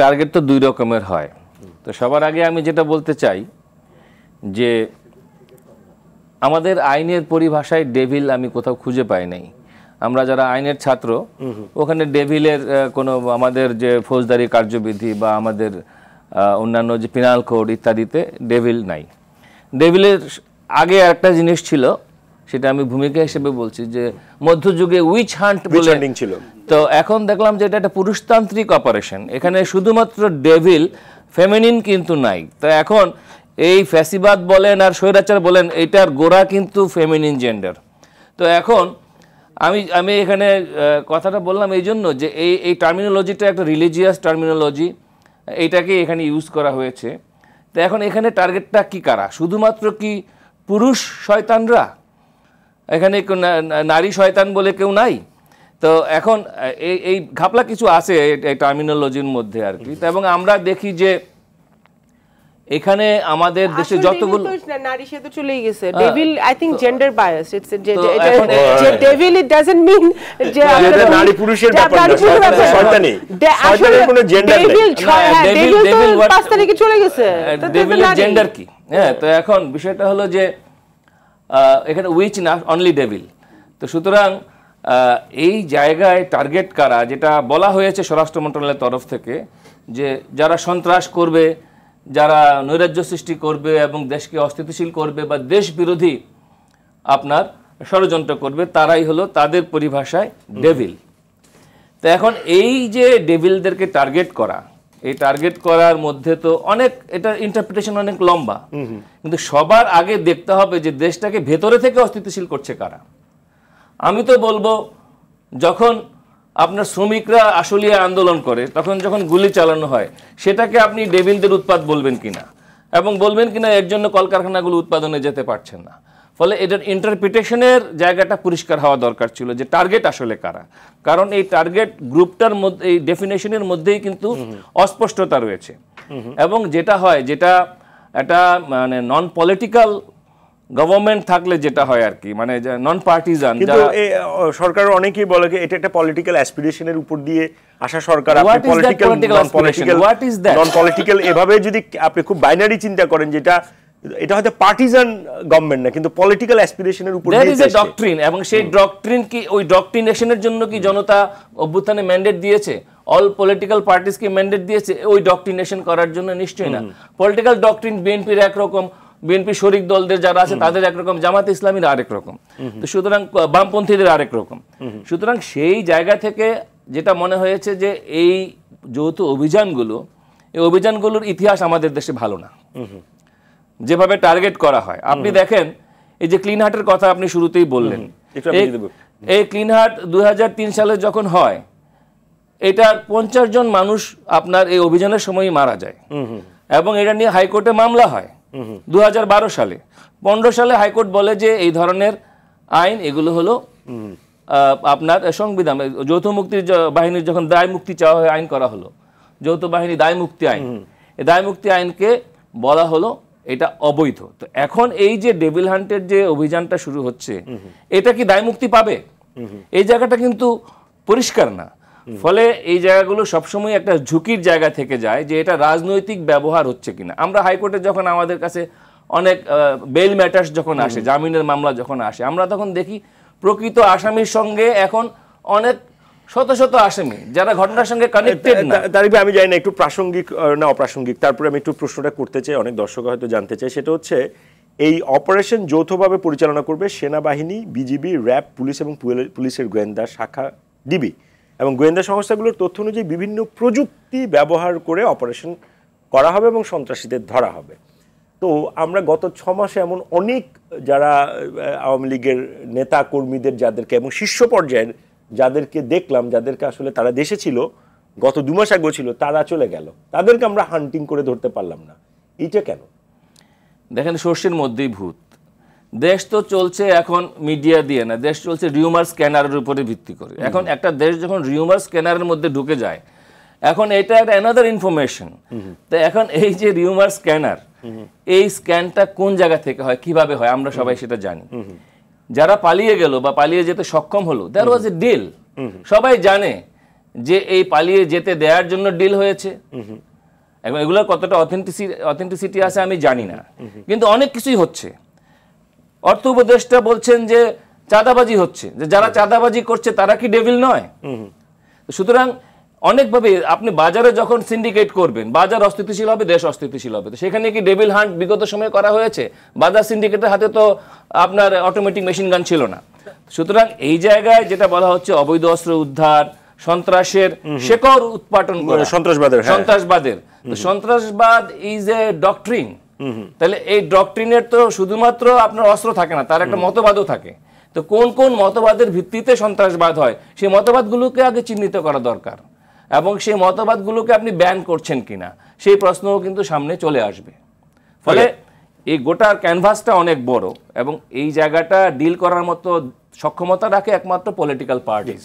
Target তো দুই রকমের হয়। তো সবার আগে আমি যেটা বলতে চাই যে আমাদের আইনের পরিভাষায় ডেভিল আমি কোথাও খুঁজে পাই নাই। আমরা যারা আইনের ছাত্র ওখানে ডেভিলের কোনো আমাদের যে ফৌজদারি কার্যবিধি বা আমাদের অন্যান্য যে পিনাল কোড ইত্যাদিতে ডেভিল নাই। ডেভিলের আগে একটা জিনিস ছিল, সেটা আমি ভূমিকা হিসেবে বলছি, যে মধ্যযুগে উইচ হান্ট বলে ছিল। তো এখন দেখলাম যে এটা একটা পুরুষতান্ত্রিক অপারেশন, এখানে শুধুমাত্র ডেভিল, ফেমিনিন কিন্তু নাই। তো এখন এই ফ্যাসিবাদ বলেন আর স্বৈরাচার বলেন, এটার গোড়া কিন্তু ফেমিনিন জেন্ডার। তো এখন আমি এখানে কথাটা বললাম এই জন্য যে এই টার্মিনোলজিটা একটা রিলিজিয়াস টার্মিনোলজি, এইটাকে এখানে ইউজ করা হয়েছে। তো এখন এখানে টার্গেটটা কি কারা? শুধুমাত্র কি পুরুষ শয়তানরা? এখানে নারী শয়তান বলে কেউ নাই? তো এখন এই ঘাপলা কিছু আছে এই টার্মিনোলজির মধ্যে আর কি। এবং আমরা দেখি যে এখানে আমাদের দেশে যতগুলো নারী সে তো চলেই গেছে। Devil I think gender bias, it's devil it doesn't mean যে নারী পুরুষের ব্যাপার না, শয়তানি শয়তানের কোনো জেন্ডার নেই। ডেভিল 5 তারিখে চলে গেছে, তো ডেভিলের জেন্ডার কি? হ্যাঁ, তো এখন বিষয়টা হলো যে এখানে উইচ না অনলি ডেভিল। তো সুতরাং এই জায়গায় টার্গেট কারা, যেটা বলা হয়েছে স্বরাষ্ট্র মন্ত্রণালয়ের তরফ থেকে, যে যারা সন্ত্রাস করবে, যারা নৈরাজ্য সৃষ্টি করবে এবং দেশকে অস্থিতিশীল করবে বা দেশ বিরোধী আপনার ষড়যন্ত্র করবে, তারাই হলো তাদের পরিভাষায় ডেভিল। তো এখন এই যে ডেভিলদেরকে টার্গেট করা, এই টার্গেট করার মধ্যে তো অনেক, এটা ইন্টারপ্রিটেশন অনেক লম্বা, কিন্তু সবার আগে দেখতে হবে যে দেশটাকে ভেতরে থেকে অস্থিতিশীল করছে কারা। আমি তো বলবো যখন আপনার শ্রমিকরা আশুলিয়া আন্দোলন করে, তখন যখন গুলি চালানো হয়, সেটাকে আপনি ডেভিলদের উৎপাত বলবেন কিনা, এবং বলবেন কিনা এর জন্য কলকারখানাগুলো উৎপাদনে যেতে পারছেন না। ফলে এটার ইন্টারপ্রিটেশনের জায়গাটা পরিষ্কার হওয়া দরকার ছিল যে টার্গেট আসলে কারা। কারণ এই টার্গেট গ্রুপটার মধ্যে, এই ডেফিনেশনের মধ্যেই কিন্তু অস্পষ্টতা রয়েছে। এবং যেটা হয়, যেটা একটা মানে নন পলিটিক্যাল গভর্নমেন্ট থাকলে যেটা হয় আর কি, মানে নন পার্টিজান, কিন্তু সরকার অনেকেই বলে যে এটা একটা পলিটিক্যাল অ্যাসপিরেশনের উপর দিয়ে আসা সরকার। আপনি পলিটিক্যাল নন পলিটিক্যাল এভাবে যদি আপনি খুব বাইনারি চিন্তা করেন, যেটা এটা হয়তো পার্টিজান গভর্নমেন্ট না, কিন্তু পলিটিক্যাল অ্যাসপিরেশনের উপর দিয়ে আছে ডক্ট্রিন। এবং সেই ডক্ট্রিন কি, ওই ডক্ট্রিনেশনের জন্য কি জনতা অভ্যুত্থানে ম্যান্ডেট দিয়েছে? অল পলিটিক্যাল পার্টিসকে ম্যান্ডেট দিয়েছে ওই ডক্ট্রিনেশন করার জন্য? নিশ্চয়ই না। পলিটিক্যাল ডক্ট্রিন বিএনপির একরকম, বিএনপি শরিক দলদের যারা আছে তাদের একরকম, জামাত ইসলামীর আরেক রকম, তো সুতরাং বামপন্থীদের আরেক রকম। সুতরাং সেই জায়গা থেকে যেটা মনে হয়েছে যে এই যৌথ অভিযানগুলো, এই অভিযানগুলোর ইতিহাস আমাদের দেশে ভালো না, যেভাবে টার্গেট করা হয়। আপনি দেখেন এই যে ক্লিন হার্টের কথা আপনি শুরুতেই বললেন, এই ক্লিন হার্ট 2003 সালে যখন হয়, এটার 50 জন মানুষ আপনার এই অভিযানের সময়ই মারা যায়, এবং এটা নিয়ে হাইকোর্টে মামলা হয় 2012 সালে। 15 সালে হাইকোর্ট বলে যে এই ধরনের আইন, এগুলো হলো আপনার সংবিধান, যৌথ মুক্তির বাহিনীর যখন দায় মুক্তি চাওয়া হয়, আইন করা হলো যৌথ বাহিনী দায় মুক্তি আইন। এই দায় মুক্তি আইনকে বলা হলো এটা অবৈধ। তো এখন এই যে ডেভিল হান্টের যে অভিযানটা শুরু হচ্ছে, এটা কি দায় মুক্তি পাবে? এই জায়গাটা কিন্তু পরিষ্কার না। ফলে এই জায়গাগুলো সবসময় একটা ঝুঁকির জায়গা থেকে যায় যে এটা রাজনৈতিক ব্যবহার হচ্ছে কিনা। আমরা হাইকোর্টে যখন আমাদের কাছে অনেক বেল ম্যাটার্স যখন আসে, জামিনের মামলা যখন আসে, আমরা তখন দেখি প্রকৃত আসামির সঙ্গে এখন অনেক শত শত আসামি যারা ঘটনার সঙ্গে কানেক্টেড না। তারিফ, আমি জানি না একটু প্রাসঙ্গিক না অপ্রাসঙ্গিক, তারপরে আমি একটু প্রশ্নটা করতে চাই, অনেক দর্শক হয়তো জানতে চাই। সেটা হচ্ছে এই অপারেশন যৌথভাবে পরিচালনা করবে সেনাবাহিনী, বিজিবি, র্যাব, পুলিশ এবং পুলিশের গোয়েন্দা শাখা, ডিবি এবং গোয়েন্দা সংস্থাগুলোর তথ্য অনুযায়ী বিভিন্ন প্রযুক্তি ব্যবহার করে অপারেশন করা হবে এবং সন্ত্রাসীদের ধরা হবে। তো আমরা গত 6 মাসে এমন অনেক যারা আওয়ামী লীগের নেতা কর্মীদের, যাদেরকে এবং শীর্ষ পর্যায়ের যাদেরকে দেখলাম, যাদেরকে আসলে তারা দেশে ছিল, গত 2 মাস আগে ছিল, তারা চলে গেল, তাদেরকে আমরা হান্টিং করে ধরতে পারলাম না। এইটা কেন? দেখেন, সর্ষের মধ্যেই ভূত। দেশ তো চলছে এখন মিডিয়া দিয়ে না, দেশ চলছে রিউমার স্ক্যানারের উপরে ভিত্তি করে। এখন একটা দেশ যখন রিউমার স্ক্যানারের মধ্যে ঢুকে যায়, এখন এটা একটা অ্যানাদার ইনফরমেশন। তো এখন এই যে রিউমার স্ক্যানার, এই স্ক্যানটা কোন জায়গা থেকে হয়, কিভাবে হয়, আমরা সবাই সেটা জানি। যারা পালিয়ে গেল বা পালিয়ে যেতে সক্ষম হলো, দ্যার ওয়াজ এ ডিল। সবাই জানে যে এই পালিয়ে যেতে দেওয়ার জন্য ডিল হয়েছে, এবং এগুলোর কতটা অথেন্টিসিটি আছে আমি জানি না, কিন্তু অনেক কিছুই হচ্ছে। অর্থ উপদেষ্টা বলছেন যে চাঁদাবাজি হচ্ছে, যে যারা চাঁদাবাজি করছে তারা কি ডেভিল নয়? সুতরাং অনেকভাবে আপনি বাজারে যখন সিন্ডিকেট করবেন, বাজার অস্থিতিশীল হবে, দেশ অস্থিতিশীল হবে। তো সেখানে কি ডেভিল হান্ট বিগত সময়ে করা হয়েছে? বাজার সিন্ডিকেটের হাতে তো আপনার অটোমেটিক মেশিন গান ছিল না। সুতরাং এই জায়গায় যেটা বলা হচ্ছে অবৈধ অস্ত্র উদ্ধার, সন্ত্রাসের শেকড় উৎপাটন করা, সন্ত্রাসবাদের, সন্ত্রাসবাদ ইজ এ ডক্ট্রিন। তাহলে এই ডক্ট্রিনের তো শুধুমাত্র আপনার অস্ত্র থাকে না, তার একটা মতবাদও থাকে। তো কোন কোন মতবাদের ভিত্তিতে সন্ত্রাসবাদ হয় সেই মতবাদগুলোকে আগে চিহ্নিত করা দরকার, এবং সেই মতবাদগুলোকে আপনি ব্যান করছেন কিনা সেই প্রশ্নও কিন্তু সামনে চলে আসবে। ফলে এই গোটা ক্যানভাসটা অনেক বড়, এবং এই জায়গাটা ডিল করার মতো সক্ষমতা রাখে একমাত্র পলিটিক্যাল পার্টিস।